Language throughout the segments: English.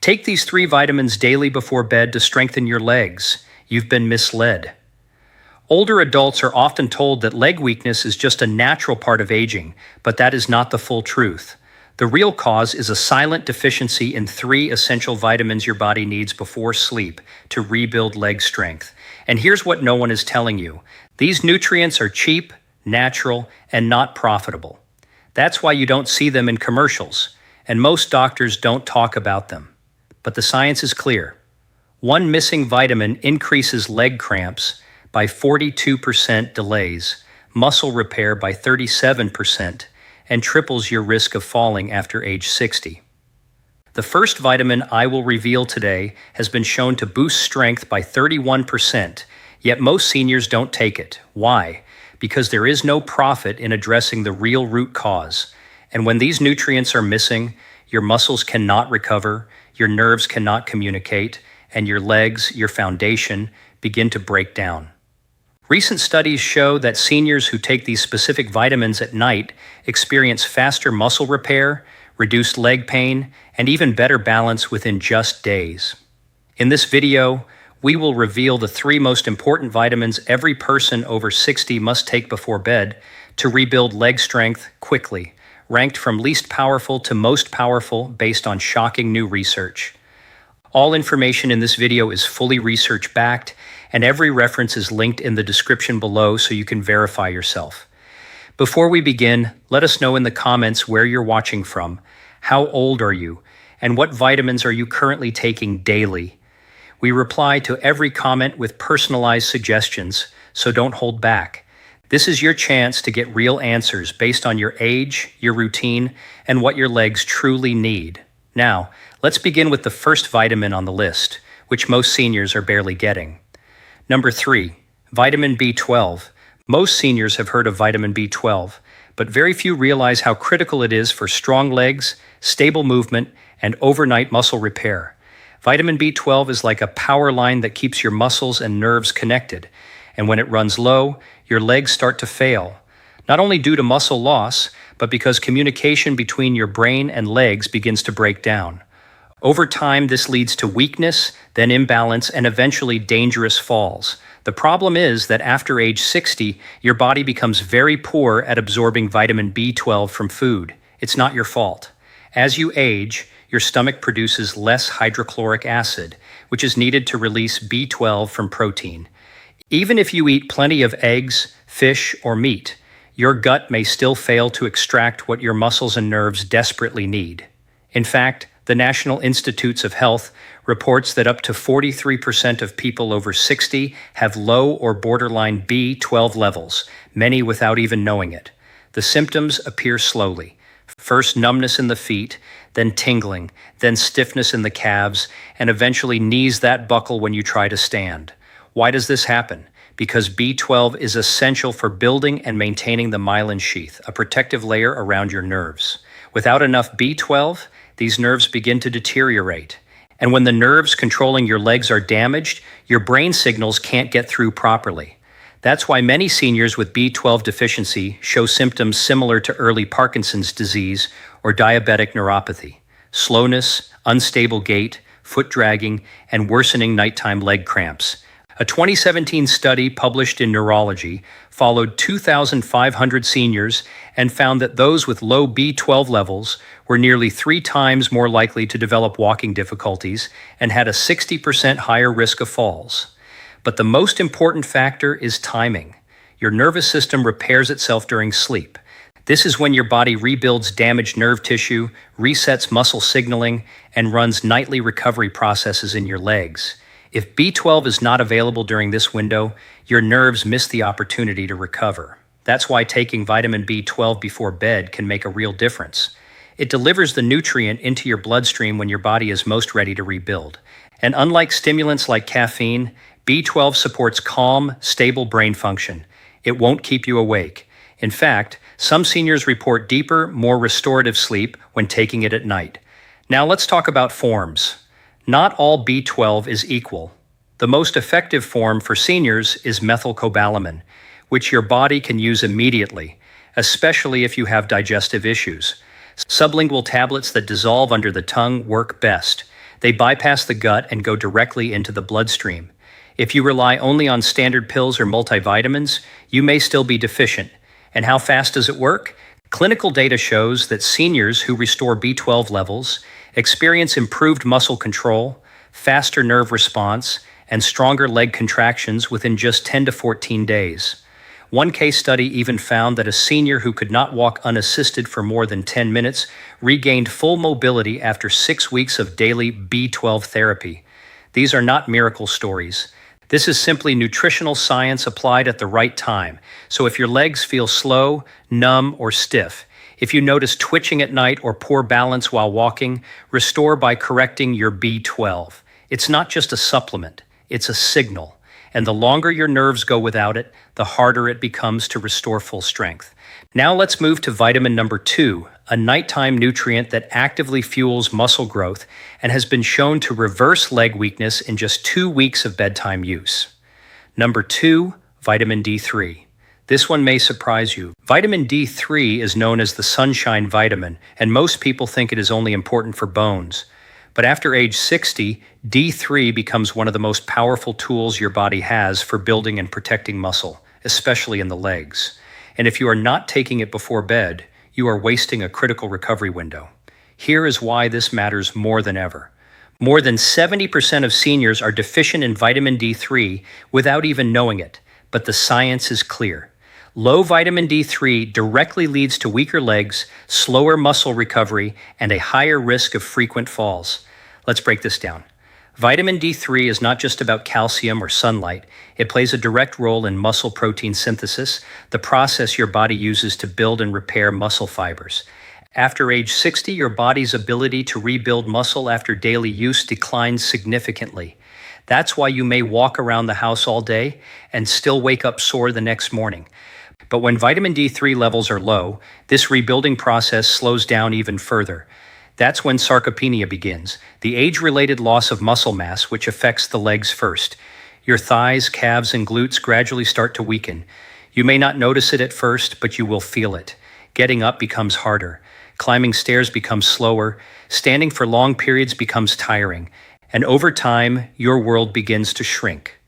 Take these 3 vitamins daily before bed to strengthen your legs. You've been misled. Older adults are often told that leg weakness is just a natural part of aging, but that is not the full truth. The real cause is a silent deficiency in 3 essential vitamins your body needs before sleep to rebuild leg strength. And here's what no one is telling you. These nutrients are cheap, natural, and not profitable. That's why you don't see them in commercials, and most doctors don't talk about them. But the science is clear. One missing vitamin increases leg cramps by 42%, delays muscle repair by 37%, and triples your risk of falling after age 60. The first vitamin I will reveal today has been shown to boost strength by 31%, yet most seniors don't take it. Why? Because there is no profit in addressing the real root cause. And when these nutrients are missing, your muscles cannot recover, your nerves cannot communicate, and your legs, your foundation, begin to break down. Recent studies show that seniors who take these specific vitamins at night experience faster muscle repair, reduced leg pain, and even better balance within just days. In this video, we will reveal the 3 most important vitamins every person over 60 must take before bed to rebuild leg strength quickly, ranked from least powerful to most powerful based on shocking new research. All information in this video is fully research-backed, and every reference is linked in the description below so you can verify yourself. Before we begin, let us know in the comments where you're watching from, how old are you, and what vitamins are you currently taking daily. We reply to every comment with personalized suggestions, so don't hold back. This is your chance to get real answers based on your age, your routine, and what your legs truly need. Now, let's begin with the first vitamin on the list, which most seniors are barely getting. Number 3, vitamin B12. Most seniors have heard of vitamin B12, but very few realize how critical it is for strong legs, stable movement, and overnight muscle repair. Vitamin B12 is like a power line that keeps your muscles and nerves connected, and when it runs low, your legs start to fail, not only due to muscle loss, but because communication between your brain and legs begins to break down. Over time, this leads to weakness, then imbalance, and eventually dangerous falls. The problem is that after age 60, your body becomes very poor at absorbing vitamin B12 from food. It's not your fault. As you age, your stomach produces less hydrochloric acid, which is needed to release B12 from protein. Even if you eat plenty of eggs, fish, or meat, your gut may still fail to extract what your muscles and nerves desperately need. In fact, the National Institutes of Health reports that up to 43% of people over 60 have low or borderline B12 levels, many without even knowing it. The symptoms appear slowly. First numbness in the feet, then tingling, then stiffness in the calves, and eventually knees that buckle when you try to stand. Why does this happen? Because B12 is essential for building and maintaining the myelin sheath, a protective layer around your nerves. Without enough B12, these nerves begin to deteriorate. And when the nerves controlling your legs are damaged, your brain signals can't get through properly. That's why many seniors with B12 deficiency show symptoms similar to early Parkinson's disease or diabetic neuropathy: slowness, unstable gait, foot dragging, and worsening nighttime leg cramps. A 2017 study published in Neurology followed 2,500 seniors and found that those with low B12 levels were nearly 3 times more likely to develop walking difficulties and had a 60% higher risk of falls. But the most important factor is timing. Your nervous system repairs itself during sleep. This is when your body rebuilds damaged nerve tissue, resets muscle signaling, and runs nightly recovery processes in your legs. If B12 is not available during this window, your nerves miss the opportunity to recover. That's why taking vitamin B12 before bed can make a real difference. It delivers the nutrient into your bloodstream when your body is most ready to rebuild. And unlike stimulants like caffeine, B12 supports calm, stable brain function. It won't keep you awake. In fact, some seniors report deeper, more restorative sleep when taking it at night. Now let's talk about forms. Not all B12 is equal. The most effective form for seniors is methylcobalamin, which your body can use immediately, especially if you have digestive issues. Sublingual tablets that dissolve under the tongue work best. They bypass the gut and go directly into the bloodstream. If you rely only on standard pills or multivitamins, you may still be deficient. And how fast does it work? Clinical data shows that seniors who restore B12 levels experience improved muscle control, faster nerve response, and stronger leg contractions within just 10 to 14 days. One case study even found that a senior who could not walk unassisted for more than 10 minutes regained full mobility after 6 weeks of daily B12 therapy. These are not miracle stories. This is simply nutritional science applied at the right time. So if your legs feel slow, numb, or stiff, if you notice twitching at night or poor balance while walking, restore by correcting your B12. It's not just a supplement, it's a signal. And the longer your nerves go without it, the harder it becomes to restore full strength. Now let's move to vitamin number 2, a nighttime nutrient that actively fuels muscle growth and has been shown to reverse leg weakness in just 2 weeks of bedtime use. Number 2, vitamin D3. This one may surprise you. Vitamin D3 is known as the sunshine vitamin, and most people think it is only important for bones. But after age 60, D3 becomes one of the most powerful tools your body has for building and protecting muscle, especially in the legs. And if you are not taking it before bed, you are wasting a critical recovery window. Here is why this matters more than ever. More than 70% of seniors are deficient in vitamin D3 without even knowing it, but the science is clear. Low vitamin D3 directly leads to weaker legs, slower muscle recovery, and a higher risk of frequent falls. Let's break this down. Vitamin D3 is not just about calcium or sunlight. It plays a direct role in muscle protein synthesis, the process your body uses to build and repair muscle fibers. After age 60, your body's ability to rebuild muscle after daily use declines significantly. That's why you may walk around the house all day and still wake up sore the next morning. But when vitamin D3 levels are low, this rebuilding process slows down even further. That's when sarcopenia begins, the age-related loss of muscle mass which affects the legs first. Your thighs, calves, and glutes gradually start to weaken. You may not notice it at first, but you will feel it. Getting up becomes harder. Climbing stairs becomes slower. Standing for long periods becomes tiring. And over time, your world begins to shrink.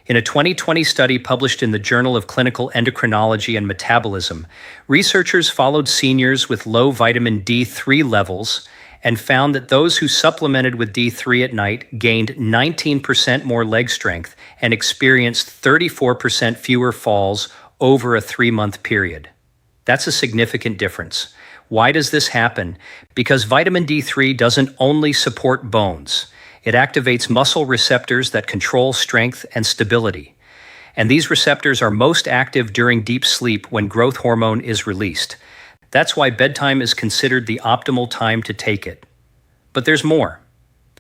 In a 2020 study published in the Journal of Clinical Endocrinology and Metabolism, researchers followed seniors with low vitamin D3 levels and found that those who supplemented with D3 at night gained 19% more leg strength and experienced 34% fewer falls over a 3-month period. That's a significant difference. Why does this happen? Because vitamin D3 doesn't only support bones. It activates muscle receptors that control strength and stability. And these receptors are most active during deep sleep when growth hormone is released. That's why bedtime is considered the optimal time to take it. But there's more.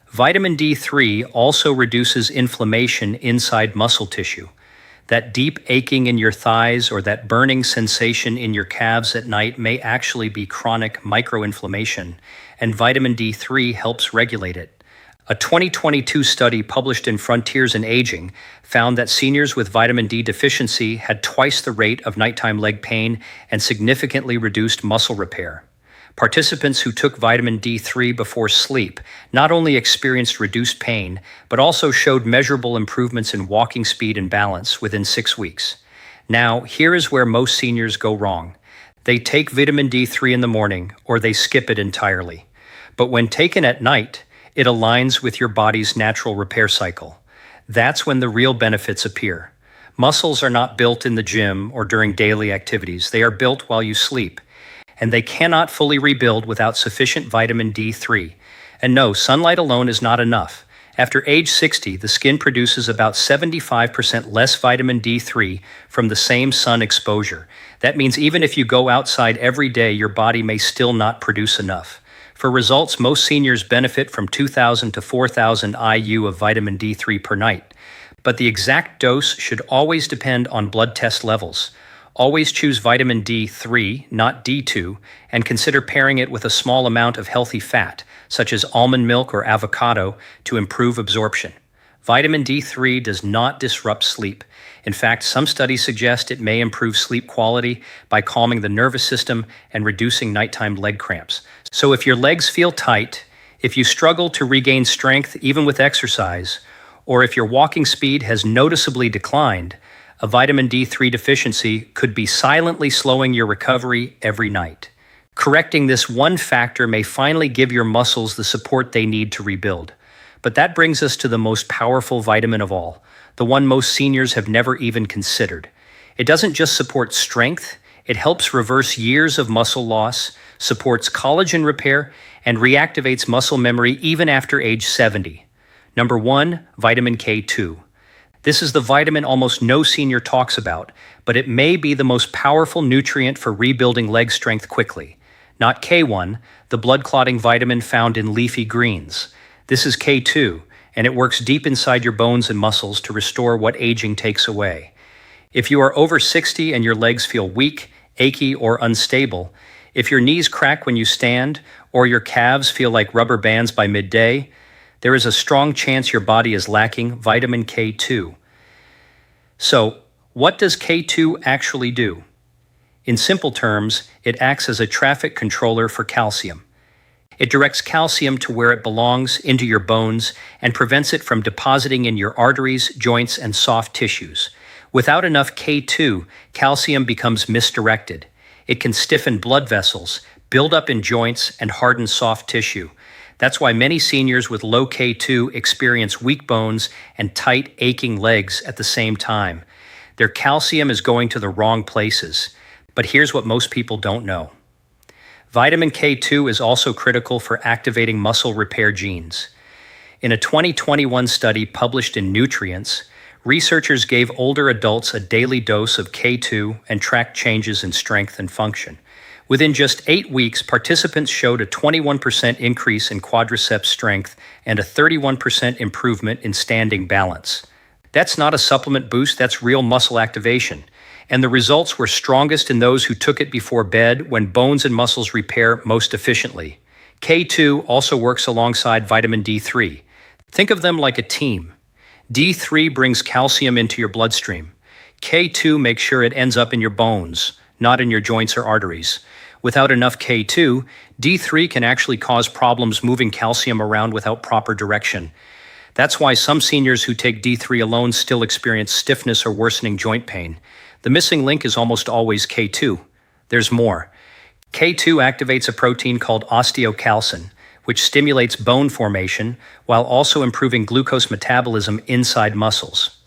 Vitamin D3 also reduces inflammation inside muscle tissue. That deep aching in your thighs or that burning sensation in your calves at night may actually be chronic microinflammation, and vitamin D3 helps regulate it. A 2022 study published in Frontiers in Aging found that seniors with vitamin D deficiency had twice the rate of nighttime leg pain and significantly reduced muscle repair. Participants who took vitamin D3 before sleep not only experienced reduced pain, but also showed measurable improvements in walking speed and balance within 6 weeks. Now, here is where most seniors go wrong. They take vitamin D3 in the morning, or they skip it entirely. But when taken at night, it aligns with your body's natural repair cycle. That's when the real benefits appear. Muscles are not built in the gym or during daily activities. They are built while you sleep. And they cannot fully rebuild without sufficient vitamin D3. And no, sunlight alone is not enough. After age 60, the skin produces about 75% less vitamin D3 from the same sun exposure. That means even if you go outside every day, your body may still not produce enough. For results, most seniors benefit from 2,000 to 4,000 IU of vitamin D3 per night. But the exact dose should always depend on blood test levels. Always choose vitamin D3, not D2, and consider pairing it with a small amount of healthy fat, such as almond milk or avocado, to improve absorption. Vitamin D3 does not disrupt sleep. In fact, some studies suggest it may improve sleep quality by calming the nervous system and reducing nighttime leg cramps. So if your legs feel tight, If you struggle to regain strength even with exercise, or if your walking speed has noticeably declined, a vitamin D3 deficiency could be silently slowing your recovery every night. Correcting this one factor may finally give your muscles the support they need to rebuild. But that brings us to the most powerful vitamin of all, the one most seniors have never even considered. It doesn't just support strength, it helps reverse years of muscle loss, supports collagen repair, and reactivates muscle memory even after age 70. Number 1, vitamin K2. This is the vitamin almost no senior talks about, but it may be the most powerful nutrient for rebuilding leg strength quickly. Not K1, the blood-clotting vitamin found in leafy greens. This is K2, and it works deep inside your bones and muscles to restore what aging takes away. If you are over 60 and your legs feel weak, achy, or unstable, if your knees crack when you stand, or your calves feel like rubber bands by midday, there is a strong chance your body is lacking vitamin K2. So, what does K2 actually do? In simple terms, it acts as a traffic controller for calcium. It directs calcium to where it belongs, into your bones, and prevents it from depositing in your arteries, joints, and soft tissues. Without enough K2, calcium becomes misdirected. It can stiffen blood vessels, build up in joints, and harden soft tissue. That's why many seniors with low K2 experience weak bones and tight, aching legs at the same time. Their calcium is going to the wrong places. But here's what most people don't know. Vitamin K2 is also critical for activating muscle repair genes. In a 2021 study published in Nutrients, researchers gave older adults a daily dose of K2 and tracked changes in strength and function. Within just 8 weeks, participants showed a 21% increase in quadriceps strength and a 31% improvement in standing balance. That's not a supplement boost, that's real muscle activation. And the results were strongest in those who took it before bed when bones and muscles repair most efficiently. K2 also works alongside vitamin D3. Think of them like a team. D3 brings calcium into your bloodstream. K2 makes sure it ends up in your bones, not in your joints or arteries. Without enough K2, D3 can actually cause problems moving calcium around without proper direction. That's why some seniors who take D3 alone still experience stiffness or worsening joint pain. The missing link is almost always K2. There's more. K2 activates a protein called osteocalcin, which stimulates bone formation while also improving glucose metabolism inside muscles.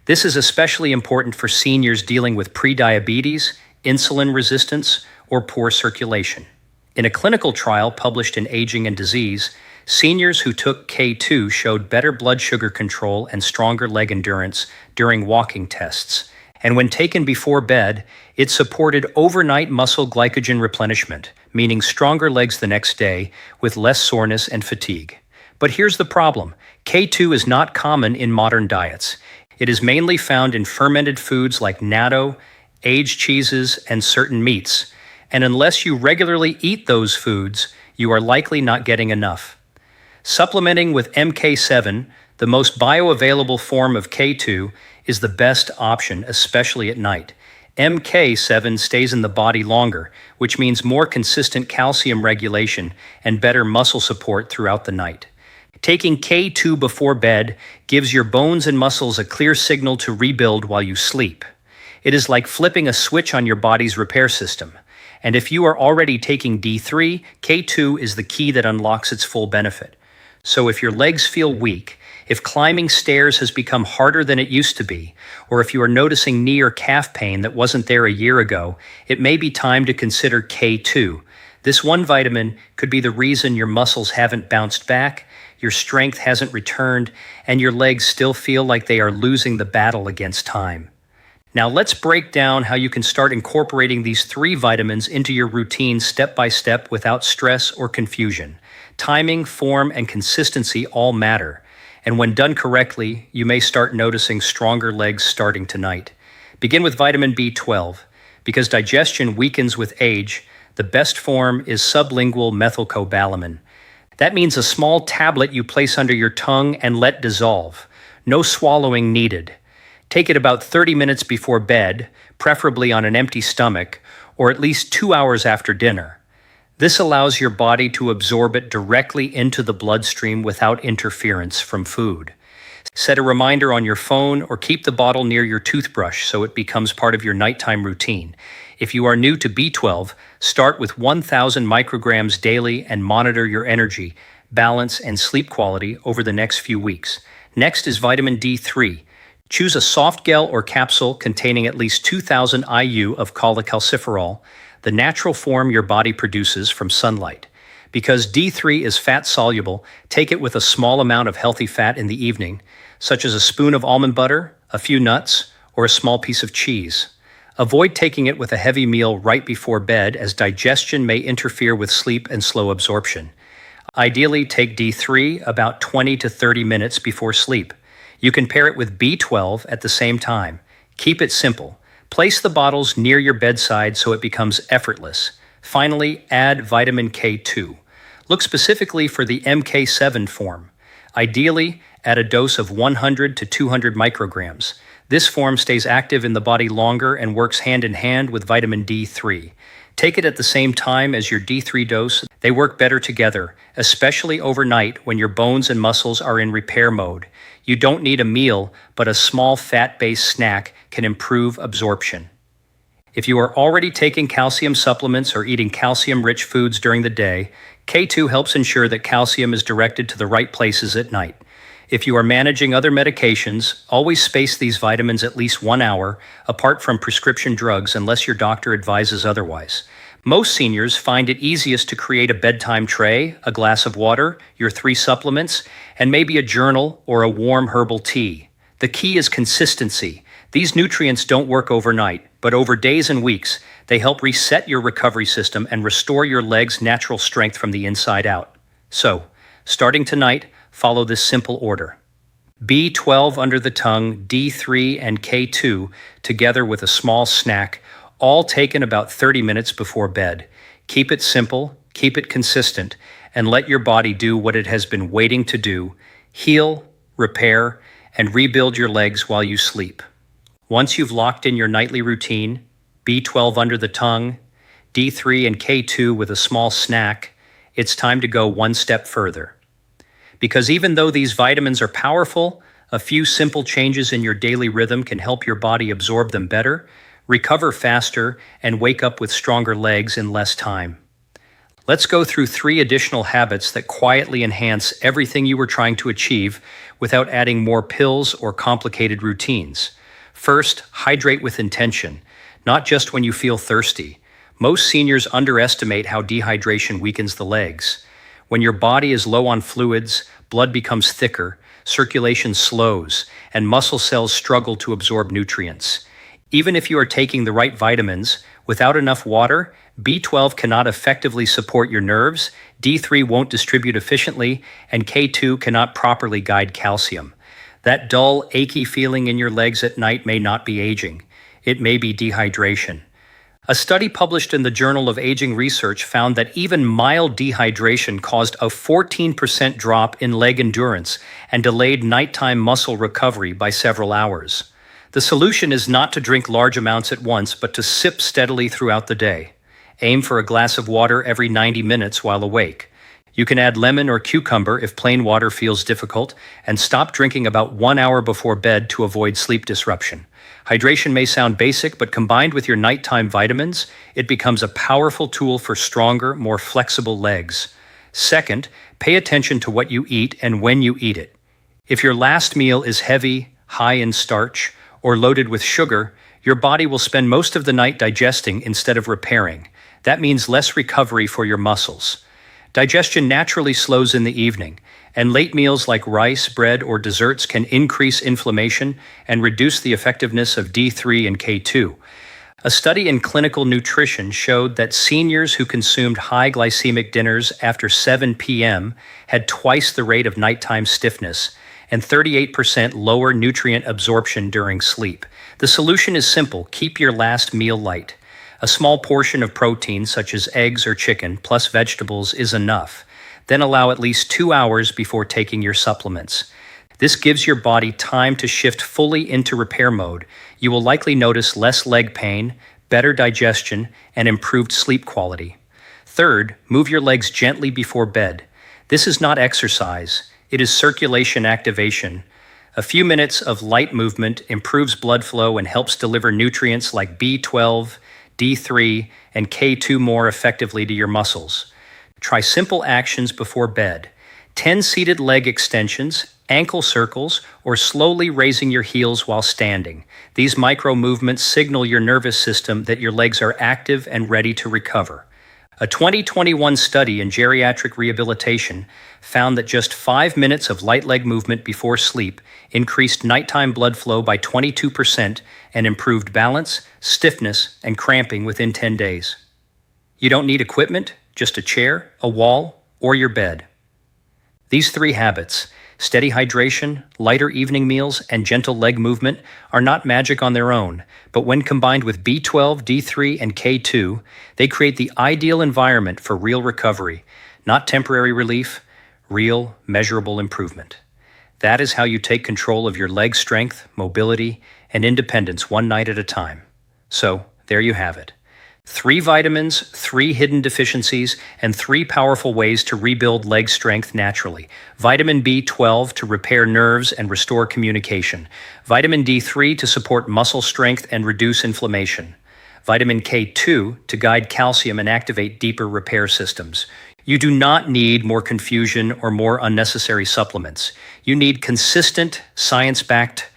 This is especially important for seniors dealing with prediabetes, insulin resistance, or poor circulation. In a clinical trial published in Aging and Disease, seniors who took K2 showed better blood sugar control and stronger leg endurance during walking tests. And when taken before bed, it supported overnight muscle glycogen replenishment, meaning stronger legs the next day with less soreness and fatigue. But here's the problem. K2 is not common in modern diets. It is mainly found in fermented foods like natto, aged cheeses, and certain meats. And unless you regularly eat those foods, you are likely not getting enough. Supplementing with MK7, the most bioavailable form of K2, is the best option, especially at night. MK7 stays in the body longer, which means more consistent calcium regulation and better muscle support throughout the night. Taking K2 before bed gives your bones and muscles a clear signal to rebuild while you sleep. It is like flipping a switch on your body's repair system. And if you are already taking D3, K2 is the key that unlocks its full benefit. So if your legs feel weak, if climbing stairs has become harder than it used to be, or if you are noticing knee or calf pain that wasn't there a year ago, it may be time to consider K2. This one vitamin could be the reason your muscles haven't bounced back, your strength hasn't returned, and your legs still feel like they are losing the battle against time. Now let's break down how you can start incorporating these 3 vitamins into your routine step by step without stress or confusion. Timing, form, and consistency all matter. And when done correctly, you may start noticing stronger legs starting tonight. Begin with vitamin B12. Because digestion weakens with age, the best form is sublingual methylcobalamin. That means a small tablet you place under your tongue and let dissolve. No swallowing needed. Take it about 30 minutes before bed, preferably on an empty stomach, or at least 2 hours after dinner. This allows your body to absorb it directly into the bloodstream without interference from food. Set a reminder on your phone or keep the bottle near your toothbrush so it becomes part of your nighttime routine. If you are new to B12, start with 1,000 micrograms daily and monitor your energy, balance, and sleep quality over the next few weeks. Next is vitamin D3. Choose a soft gel or capsule containing at least 2,000 IU of cholecalciferol, the natural form your body produces from sunlight. Because D3 is fat-soluble, take it with a small amount of healthy fat in the evening, such as a spoon of almond butter, a few nuts, or a small piece of cheese. Avoid taking it with a heavy meal right before bed, as digestion may interfere with sleep and slow absorption. Ideally, take D3 about 20 to 30 minutes before sleep. You can pair it with B12 at the same time. Keep it simple. Place the bottles near your bedside so it becomes effortless. Finally, add vitamin K2. Look specifically for the MK7 form. Ideally, at a dose of 100 to 200 micrograms. This form stays active in the body longer and works hand in hand with vitamin D3. Take it at the same time as your D3 dose. They work better together, especially overnight when your bones and muscles are in repair mode. You don't need a meal, but a small fat-based snack can improve absorption. If you are already taking calcium supplements or eating calcium-rich foods during the day, K2 helps ensure that calcium is directed to the right places at night. If you are managing other medications, always space these vitamins at least 1 hour apart from prescription drugs unless your doctor advises otherwise. Most seniors find it easiest to create a bedtime tray, a glass of water, your 3 supplements, and maybe a journal or a warm herbal tea. The key is consistency. These nutrients don't work overnight, but over days and weeks, they help reset your recovery system and restore your legs' natural strength from the inside out. So, starting tonight, follow this simple order. B12 under the tongue, D3 and K2 together with a small snack, all taken about 30 minutes before bed. Keep it simple, keep it consistent, and let your body do what it has been waiting to do: heal, repair, and rebuild your legs while you sleep. Once you've locked in your nightly routine, B12 under the tongue, D3 and K2 with a small snack, it's time to go one step further. Because even though these vitamins are powerful, a few simple changes in your daily rhythm can help your body absorb them better, recover faster, and wake up with stronger legs in less time. Let's go through 3 additional habits that quietly enhance everything you were trying to achieve without adding more pills or complicated routines. First, hydrate with intention, not just when you feel thirsty. Most seniors underestimate how dehydration weakens the legs. When your body is low on fluids, blood becomes thicker, circulation slows, and muscle cells struggle to absorb nutrients. Even if you are taking the right vitamins, without enough water, B12 cannot effectively support your nerves, D3 won't distribute efficiently, and K2 cannot properly guide calcium. That dull, achy feeling in your legs at night may not be aging. It may be dehydration. A study published in the Journal of Aging Research found that even mild dehydration caused a 14% drop in leg endurance and delayed nighttime muscle recovery by several hours. The solution is not to drink large amounts at once, but to sip steadily throughout the day. Aim for a glass of water every 90 minutes while awake. You can add lemon or cucumber if plain water feels difficult, and stop drinking about 1 hour before bed to avoid sleep disruption. Hydration may sound basic, but combined with your nighttime vitamins, it becomes a powerful tool for stronger, more flexible legs. Second, pay attention to what you eat and when you eat it. If your last meal is heavy, high in starch, or loaded with sugar, your body will spend most of the night digesting instead of repairing. That means less recovery for your muscles. Digestion naturally slows in the evening, and late meals like rice, bread, or desserts can increase inflammation and reduce the effectiveness of D3 and K2. A study in clinical nutrition showed that seniors who consumed high glycemic dinners after 7 p.m. had twice the rate of nighttime stiffness and 38% lower nutrient absorption during sleep. The solution is simple: keep your last meal light. A small portion of protein, such as eggs or chicken, plus vegetables is enough. Then allow at least 2 hours before taking your supplements. This gives your body time to shift fully into repair mode. You will likely notice less leg pain, better digestion, and improved sleep quality. Third, move your legs gently before bed. This is not exercise, it is circulation activation. A few minutes of light movement improves blood flow and helps deliver nutrients like B12, D3, and K2 more effectively to your muscles. Try simple actions before bed. 10 seated leg extensions, ankle circles, or slowly raising your heels while standing. These micro movements signal your nervous system that your legs are active and ready to recover. A 2021 study in geriatric rehabilitation found that just 5 minutes of light leg movement before sleep increased nighttime blood flow by 22% and improved balance, stiffness, and cramping within 10 days. You don't need equipment, just a chair, a wall, or your bed. These 3 habits, steady hydration, lighter evening meals, and gentle leg movement, are not magic on their own, but when combined with B12, D3, and K2, they create the ideal environment for real recovery, not temporary relief, real, measurable improvement. That is how you take control of your leg strength, mobility, and independence one night at a time. So, there you have it. 3 vitamins, 3 hidden deficiencies, and 3 powerful ways to rebuild leg strength naturally. Vitamin B12 to repair nerves and restore communication. Vitamin D3 to support muscle strength and reduce inflammation. Vitamin K2 to guide calcium and activate deeper repair systems. You do not need more confusion or more unnecessary supplements. You need consistent, science-backed